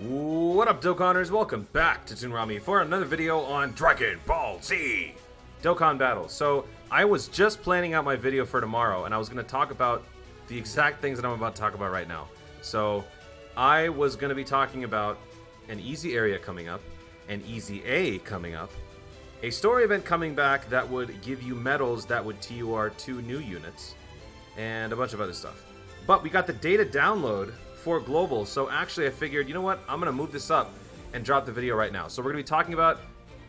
What up, Dokkaners? Welcome back to Tsunrami for another video on Dragon Ball Z Dokkan Battles. So, I was just planning out my video for tomorrow, and I was going to talk about the exact things that I'm about to talk about right now. So, I was going to be talking about an easy area coming up, an EZA coming up, a story event coming back that would give you medals that would TUR 2 new units, and a bunch of other stuff. But we got the data download for global, so actually I figured, you know what, I'm gonna move this up and drop the video right now. So we're gonna be talking about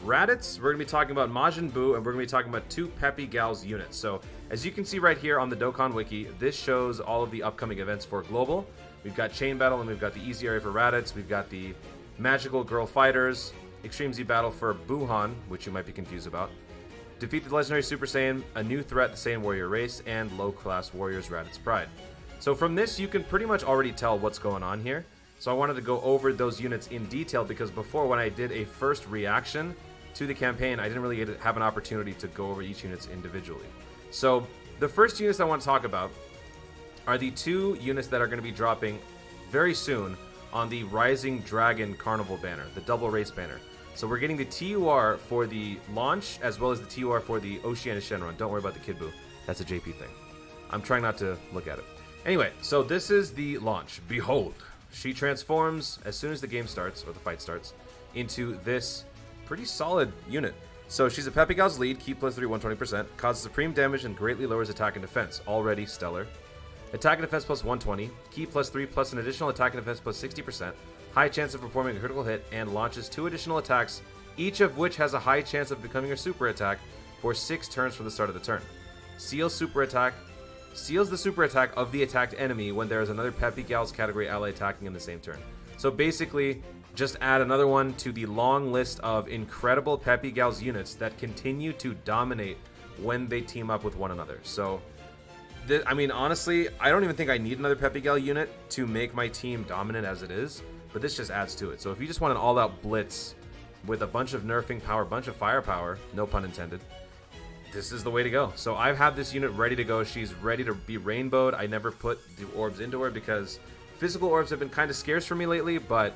Raditz, we're gonna be talking about Majin Buu, and we're gonna be talking about two Peppy Gals units. So as you can see right here on the Dokkan Wiki, this shows all of the upcoming events for global. We've got Chain Battle, and we've got the easy area for Raditz, we've got the Magical Girl Fighters, Extreme Z Battle for Buuhan, which you might be confused about, Defeat the Legendary Super Saiyan, a new threat, the Saiyan Warrior race, and Low Class Warriors Raditz Pride. So from this, you can pretty much already tell what's going on here. So I wanted to go over those units in detail because before, when I did a first reaction to the campaign, I didn't really have an opportunity to go over each units individually. So the first units I want to talk about are the two units that are going to be dropping very soon on the Rising Dragon Carnival banner, the double race banner. So we're getting the TUR for the launch as well as the TUR for the Oceana Shenron. Don't worry about the Kid Buu. That's a JP thing. I'm trying not to look at it. Anyway, so this is the launch. Behold, she transforms as soon as the game starts, or the fight starts, into this pretty solid unit. So she's a Peppy Gal's lead, Ki +3, 120%, causes supreme damage and greatly lowers attack and defense. Already stellar. Attack and defense +120, Ki +3 plus an additional attack and defense +60%, high chance of performing a critical hit, and launches 2 additional attacks, each of which has a high chance of becoming a super attack for 6 turns from the start of the turn. Seals the super attack of the attacked enemy when there is another Peppy Gals category ally attacking in the same turn. So basically, just add another one to the long list of incredible Peppy Gals units that continue to dominate when they team up with one another. So, I mean, honestly, I don't even think I need another Peppy Gal unit to make my team dominant as it is, but this just adds to it. So if you just want an all-out blitz with a bunch of nerfing power, a bunch of firepower, no pun intended, this is the way to go. So I've had this unit ready to go. She's ready to be rainbowed. I never put the orbs into her because physical orbs have been kind of scarce for me lately, but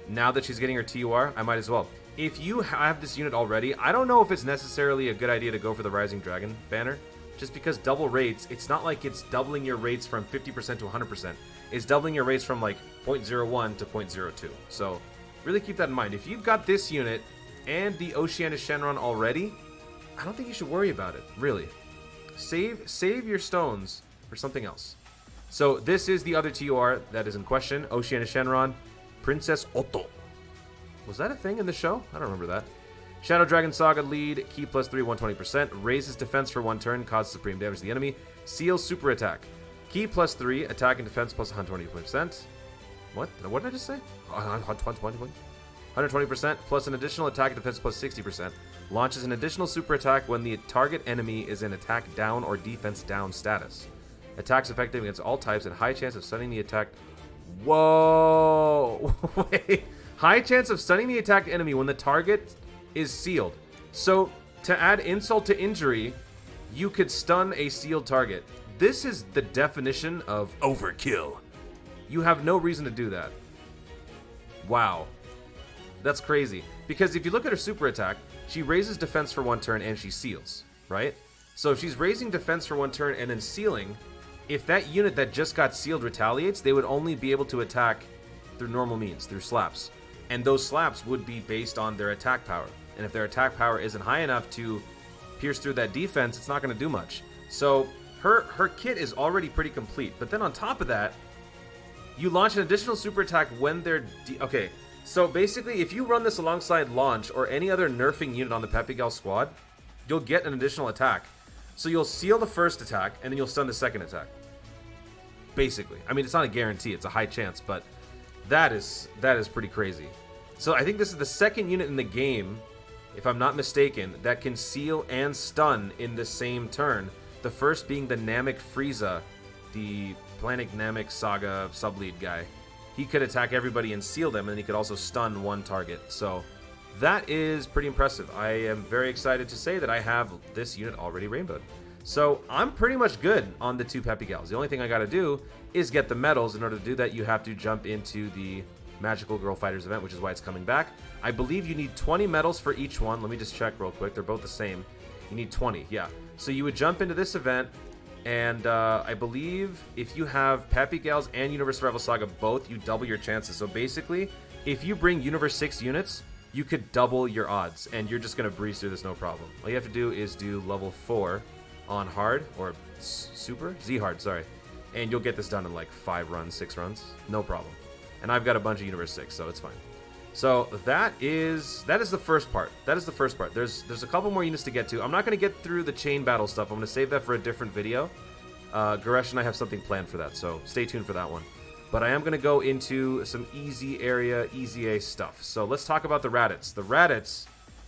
now that she's getting her TUR, I might as well. If you have this unit already, I don't know if it's necessarily a good idea to go for the Rising Dragon banner, just because double rates, it's not like it's doubling your rates from 50% to 100%. It's doubling your rates from like 0.01 to 0.02. So really keep that in mind. If you've got this unit and the Oceana Shenron already, I don't think you should worry about it, really. Save your stones for something else. So this is the other TUR that is in question, Oceana Shenron, Princess Otto. Was that a thing in the show? I don't remember that. Shadow Dragon Saga lead, Ki +3, 120%, raises defense for 1 turn, causes supreme damage to the enemy, seals super attack. Ki +3, attack and defense +120%. What did I just say? 120% plus an additional attack and defense +60%. Launches an additional super attack when the target enemy is in attack down or defense down status. Attacks effective against all types and high chance of stunning the attack. Whoa! Wait. High chance of stunning the attacked enemy when the target is sealed. So, to add insult to injury, you could stun a sealed target. This is the definition of overkill. You have no reason to do that. Wow. That's crazy. Because if you look at her super attack, she raises defense for 1 turn and she seals, right? So if she's raising defense for 1 turn and then sealing, if that unit that just got sealed retaliates, they would only be able to attack through normal means, through slaps. And those slaps would be based on their attack power. And if their attack power isn't high enough to pierce through that defense, it's not going to do much. So her kit is already pretty complete. But then on top of that, you launch an additional super attack when they're... Okay, so basically, if you run this alongside Launch or any other nerfing unit on the Peppy Gal squad, you'll get an additional attack. So you'll seal the first attack, and then you'll stun the second attack. Basically. I mean, it's not a guarantee, it's a high chance, but that is pretty crazy. So I think this is the second unit in the game, if I'm not mistaken, that can seal and stun in the same turn. The first being the Namek Frieza, the Planet Namek Saga sub-lead guy. He could attack everybody and seal them, and he could also stun 1 target. So that is pretty impressive. I am very excited to say that I have this unit already rainbowed. So I'm pretty much good on the 2 Peppy Gals. The only thing I got to do is get the medals. In order to do that, you have to jump into the Magical Girl Fighters event, which is why it's coming back. I believe you need 20 medals for each one. Let me just check real quick. They're both the same. You need 20, yeah. So you would jump into this event, and I believe if you have Peppy Gals and Universe Survival Saga both, you double your chances. So basically, if you bring Universe 6 units, you could double your odds, and you're just going to breeze through this no problem. All you have to do is do level 4 on hard, or super? Z-hard, sorry. And you'll get this done in like 5 runs, 6 runs. No problem. And I've got a bunch of Universe 6, so it's fine. So that is the first part. That is the first part. There's a couple more units to get to. I'm not going to get through the chain battle stuff. I'm going to save that for a different video. Goresh and I have something planned for that, so stay tuned for that one. But I am going to go into some easy area, EZA stuff. So let's talk about the Raditz. The Raditz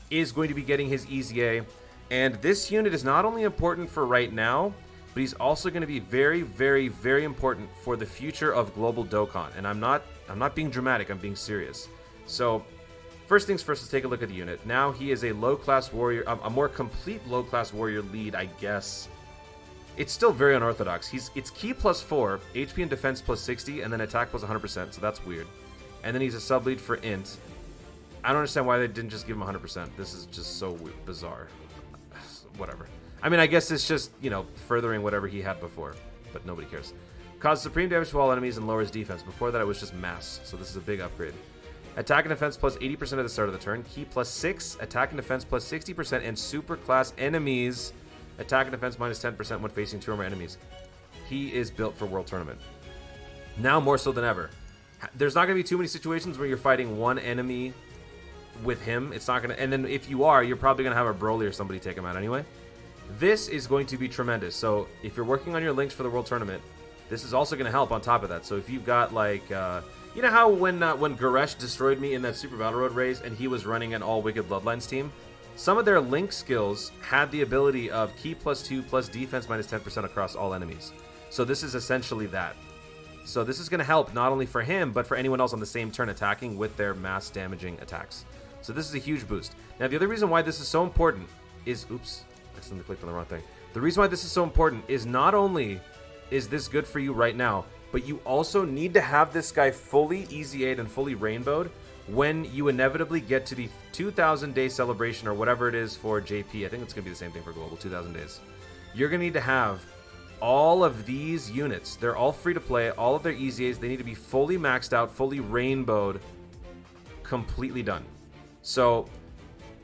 is going to be getting his EZA, and this unit is not only important for right now, but he's also going to be very, very, very important for the future of Global Dokkan. And I'm not being dramatic, I'm being serious. So, first things first, let's take a look at the unit. Now he is a low-class warrior, a more complete low-class warrior lead, I guess. It's still very unorthodox. It's ki plus 4, HP and defense plus 60, and then attack plus 100%, so that's weird. And then he's a sub-lead for int. I don't understand why they didn't just give him 100%. This is just so bizarre. Whatever. I mean, I guess it's just, you know, furthering whatever he had before, but nobody cares. Causes supreme damage to all enemies and lowers defense. Before that, it was just mass, so this is a big upgrade. Attack and defense plus 80% at the start of the turn. Ki plus 6, attack and defense plus 60%, and super class enemies. Attack and defense minus 10% when facing 2 or more enemies. He is built for World Tournament. Now more so than ever. There's not going to be too many situations where you're fighting one enemy with him. It's not going to... And then if you are, you're probably going to have a Broly or somebody take him out anyway. This is going to be tremendous. So if you're working on your links for the World Tournament, this is also going to help on top of that. So if you've got like... you know how when Goresh destroyed me in that Super Battle Road race and he was running an all Wicked Bloodlines team? Some of their link skills had the ability of ki plus 2 plus defense minus 10% across all enemies. So this is essentially that. So this is going to help not only for him, but for anyone else on the same turn attacking with their mass damaging attacks. So this is a huge boost. Now the other reason why this is so important is... Oops, I accidentally clicked on the wrong thing. The reason why this is so important is not only is this good for you right now, but you also need to have this guy fully EZA'd and fully rainbowed when you inevitably get to the 2,000 day celebration or whatever it is for JP. I think it's going to be the same thing for Global, 2,000 days. You're going to need to have all of these units. They're all free to play. All of their EZAs, they need to be fully maxed out, fully rainbowed, completely done. So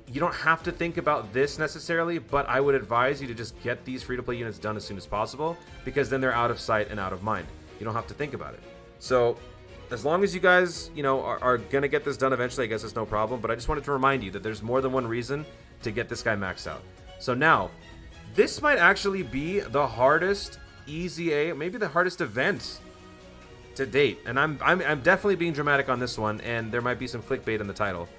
you don't have to think about this necessarily, but I would advise you to just get these free to play units done as soon as possible, because then they're out of sight and out of mind. You don't have to think about it. So as long as you guys, you know, are going to get this done eventually, I guess it's no problem. But I just wanted to remind you that there's more than one reason to get this guy maxed out. So now, this might actually be the hardest EZA, maybe the hardest event to date. And I'm definitely being dramatic on this one, and there might be some clickbait in the title.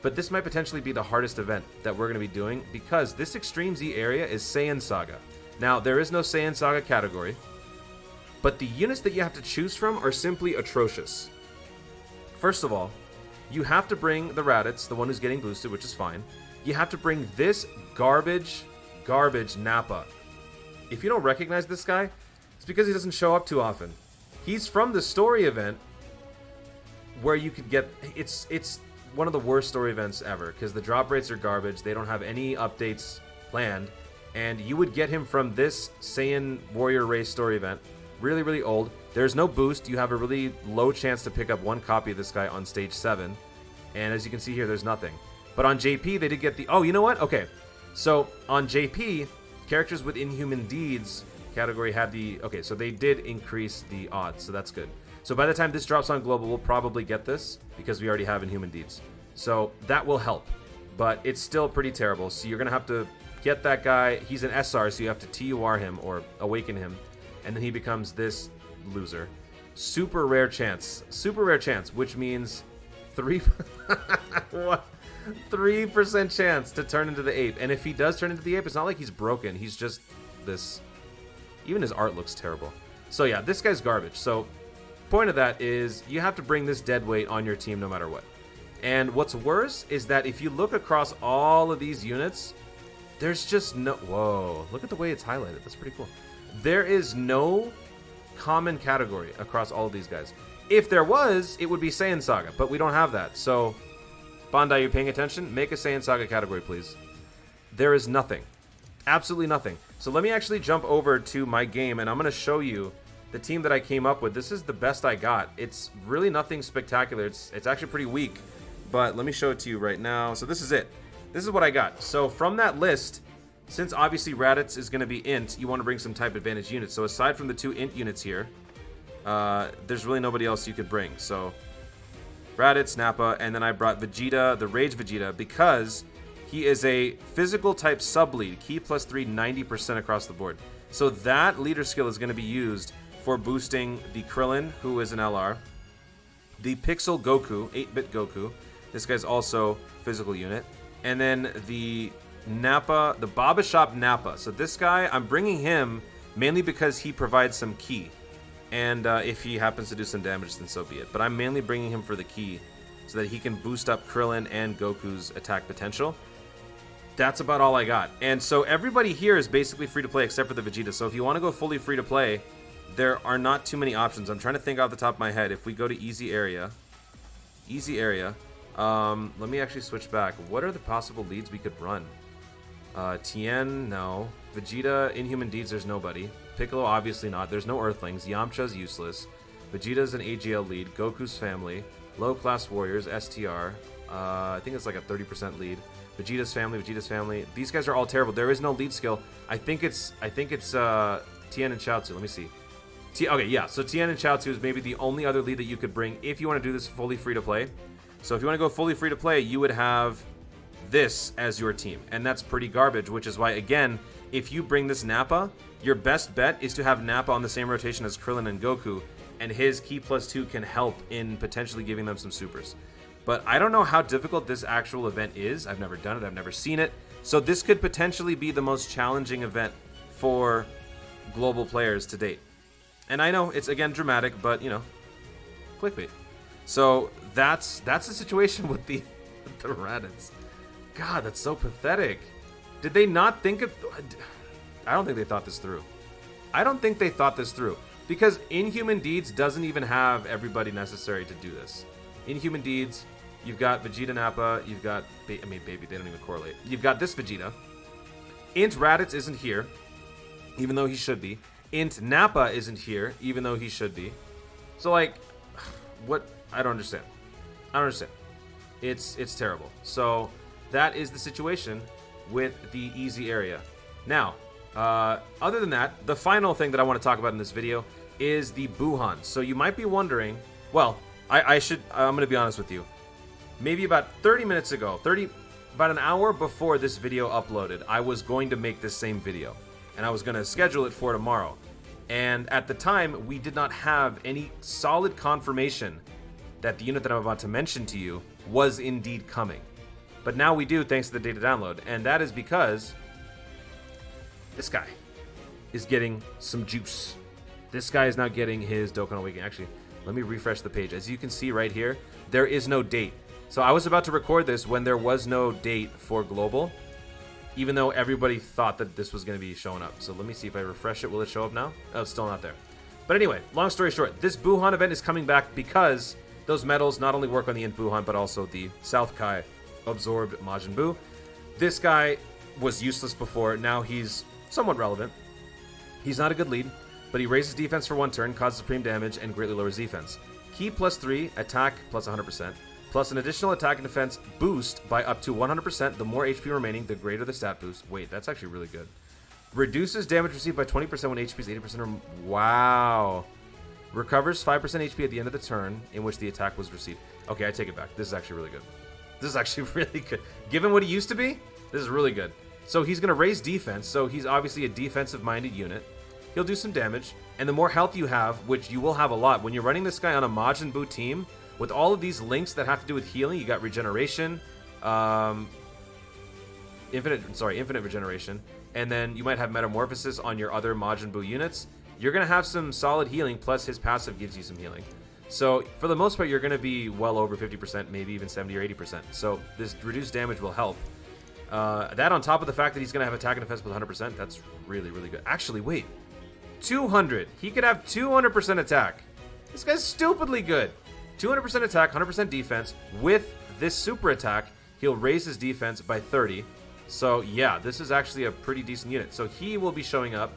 But this might potentially be the hardest event that we're going to be doing, because this Extreme Z area is Saiyan Saga. Now, there is no Saiyan Saga category, but the units that you have to choose from are simply atrocious. First of all, you have to bring the Raditz, the one who's getting boosted, which is fine. You have to bring this garbage Nappa. If you don't recognize this guy, it's because he doesn't show up too often. He's from the story event where you could get... It's one of the worst story events ever, because the drop rates are garbage. They don't have any updates planned. And you would get him from this Saiyan Warrior Race story event. Really, really old. There's no boost. You have a really low chance to pick up one copy of this guy on stage 7. And as you can see here, there's nothing. But on JP, they did get the... Oh, you know what? Okay. So on JP, characters with Inhuman Deeds category had the... Okay, so they did increase the odds, so that's good. So by the time this drops on Global, we'll probably get this, because we already have Inhuman Deeds. So that will help. But it's still pretty terrible. So you're going to have to get that guy. He's an SR, so you have to TUR him or awaken him. And then he becomes this loser. Super rare chance, which means 3% chance to turn into the ape. And if he does turn into the ape, it's not like he's broken. He's just this. Even his art looks terrible. So yeah, this guy's garbage. So point of that is you have to bring this dead weight on your team no matter what. And what's worse is that if you look across all of these units, there's just no... Whoa, look at the way it's highlighted. That's pretty cool. There is no common category across all of these guys. If there was, it would be Saiyan Saga, but we don't have that. So, Bandai, you paying attention? Make a Saiyan Saga category, please. There is nothing. Absolutely nothing. So let me actually jump over to my game, and I'm going to show you the team that I came up with. This is the best I got. It's really nothing spectacular. It's actually pretty weak, but let me show it to you right now. So this is it. This is what I got. So from that list, since obviously Raditz is going to be int, you want to bring some type advantage units. So aside from the 2 int units here, there's really nobody else you could bring. So Raditz, Nappa, and then I brought Vegeta, the Rage Vegeta, because he is a physical type sub-lead, key plus 3, 90% across the board. So that leader skill is going to be used for boosting the Krillin, who is an LR, the Pixel Goku, 8-bit Goku. This guy's also physical unit. And then the Nappa, the Baba Shop Nappa. So this guy, I'm bringing him mainly because he provides some ki. And if he happens to do some damage, then so be it. But I'm mainly bringing him for the ki so that he can boost up Krillin and Goku's attack potential. That's about all I got. And so everybody here is basically free to play except for the Vegeta. So if you want to go fully free to play, there are not too many options. I'm trying to think off the top of my head. If we go to easy area, let me actually switch back. What are the possible leads we could run? Tien, no. Vegeta, Inhuman Deeds, there's nobody. Piccolo, obviously not. There's no Earthlings. Yamcha's useless. Vegeta's an AGL lead. Goku's family. Low Class Warriors, STR. I think it's like a 30% lead. Vegeta's family. These guys are all terrible. There is no lead skill. I think it's Tien and Chaozu. Let me see. Okay, yeah. So Tien and Chaozu is maybe the only other lead that you could bring if you want to do this fully free to play. So if you want to go fully free to play, you would have this as your team, and that's pretty garbage. Which is why, again, if you bring this Nappa, your best bet is to have Nappa on the same rotation as Krillin and Goku, and his Ki plus 2 can help in potentially giving them some supers. But I don't know how difficult this actual event is. I've never done it. I've never seen it. So this could potentially be the most challenging event for global players to date. And I know it's, again, dramatic, but, you know, clickbait. So that's the situation with the Raditz. God, that's so pathetic. Did they not think of... I don't think they thought this through. Because Inhuman Deeds doesn't even have everybody necessary to do this. Inhuman Deeds, you've got Vegeta Nappa, you've got... Baby, they don't even correlate. You've got this Vegeta. Int Raditz isn't here, even though he should be. Int Nappa isn't here, even though he should be. So, like, what... I don't understand. It's terrible. So that is the situation with the easy area. Now, other than that, the final thing that I want to talk about in this video is the buuhan. So you might be wondering, well, I'm going to be honest with you. Maybe about 30 minutes ago, about an hour before this video uploaded, I was going to make this same video, and I was going to schedule it for tomorrow. And at the time, we did not have any solid confirmation that the unit that I'm about to mention to you was indeed coming. But now we do, thanks to the data download. And that is because this guy is getting some juice. This guy is now getting his Dokkan Wiki. Actually, let me refresh the page. As you can see right here, there is no date. So I was about to record this when there was no date for global, even though everybody thought that this was going to be showing up. So let me see if I refresh it. Will it show up now? Oh, it's still not there. But anyway, long story short, this buuhan event is coming back because those medals not only work on the Int Buuhan, but also the South Kai absorbed Majin Buu. This guy was useless before. Now he's somewhat relevant. He's not a good lead, but he raises defense for 1 turn, causes supreme damage, and greatly lowers defense. Ki plus 3, attack plus 100%, plus an additional attack and defense boost by up to 100%. The more HP remaining, the greater the stat boost. Wait, that's actually really good. Reduces damage received by 20% when HP is 80% or... Wow. Recovers 5% HP at the end of the turn in which the attack was received. Okay, I take it back. This is actually really good. Given what he used to be, this is really good. So he's going to raise defense, so he's obviously a defensive-minded unit. He'll do some damage, and the more health you have, which you will have a lot, when you're running this guy on a Majin Buu team, with all of these links that have to do with healing, you got regeneration, infinite regeneration, and then you might have metamorphosis on your other Majin Buu units. You're going to have some solid healing, plus his passive gives you some healing. So, for the most part, you're going to be well over 50%, maybe even 70 or 80%. So, this reduced damage will help. That on top of the fact that he's going to have attack and defense with 100%, that's really, really good. Actually, wait. 200. He could have 200% attack. This guy's stupidly good. 200% attack, 100% defense. With this super attack, he'll raise his defense by 30. So yeah, this is actually a pretty decent unit. So he will be showing up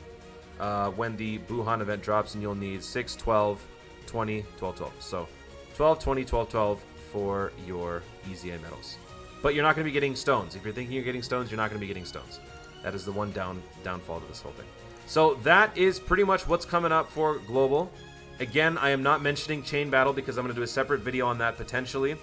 when the Buuhan event drops, and you'll need 6, 12, 20, 12, 12. So 12, 20, 12, 12 for your EZA medals. But you're not going to be getting stones. If you're thinking you're getting stones, you're not going to be getting stones. That is the one downfall to this whole thing. So that is pretty much what's coming up for Global. Again, I am not mentioning Chain Battle because I'm going to do a separate video on that potentially.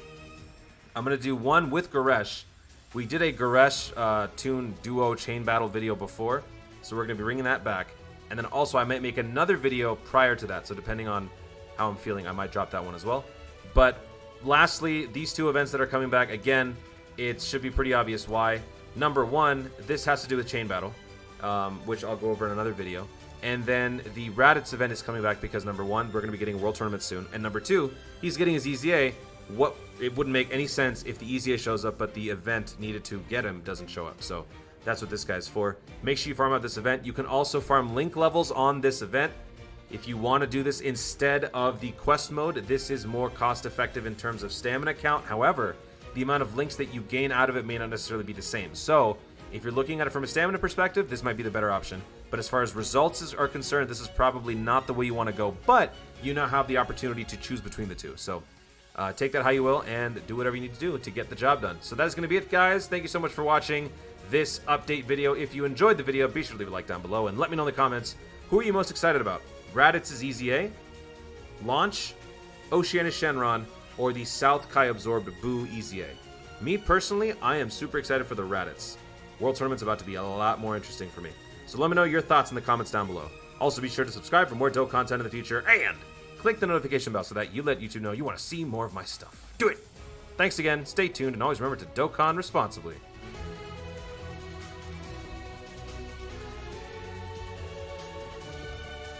I'm going to do one with Goresh. We did a Goresh Toon Duo Chain Battle video before, so we're going to be bringing that back. And then also I might make another video prior to that, so depending on how I'm feeling, I might drop that one as well. But lastly, these two events that are coming back, again, it should be pretty obvious why. Number one, this has to do with Chain Battle, which I'll go over in another video. And then the Raditz event is coming back because, number one, we're going to be getting a World Tournament soon. And number two, he's getting his EZA. It wouldn't make any sense if the EZA shows up, but the event needed to get him doesn't show up. So that's what this guy's for. Make sure you farm out this event. You can also farm link levels on this event. If you want to do this instead of the quest mode, this is more cost effective in terms of stamina count. However, the amount of links that you gain out of it may not necessarily be the same. So if you're looking at it from a stamina perspective, this might be the better option. But as far as results are concerned, this is probably not the way you want to go. But you now have the opportunity to choose between the two. So take that how you will and do whatever you need to do to get the job done. So that is going to be it, guys. Thank you so much for watching this update video. If you enjoyed the video, be sure to leave a like down below and let me know in the comments, who are you most excited about? Raditz's EZA, Launch, Oceana Shenron, or the South Kai absorbed Buu EZA. Me personally, I am super excited for the Raditz. World Tournament's about to be a lot more interesting for me. So let me know your thoughts in the comments down below. Also be sure to subscribe for more dope content in the future, and click the notification bell so that you let YouTube know you want to see more of my stuff. Do it! Thanks again, stay tuned, and always remember to Dokkan responsibly.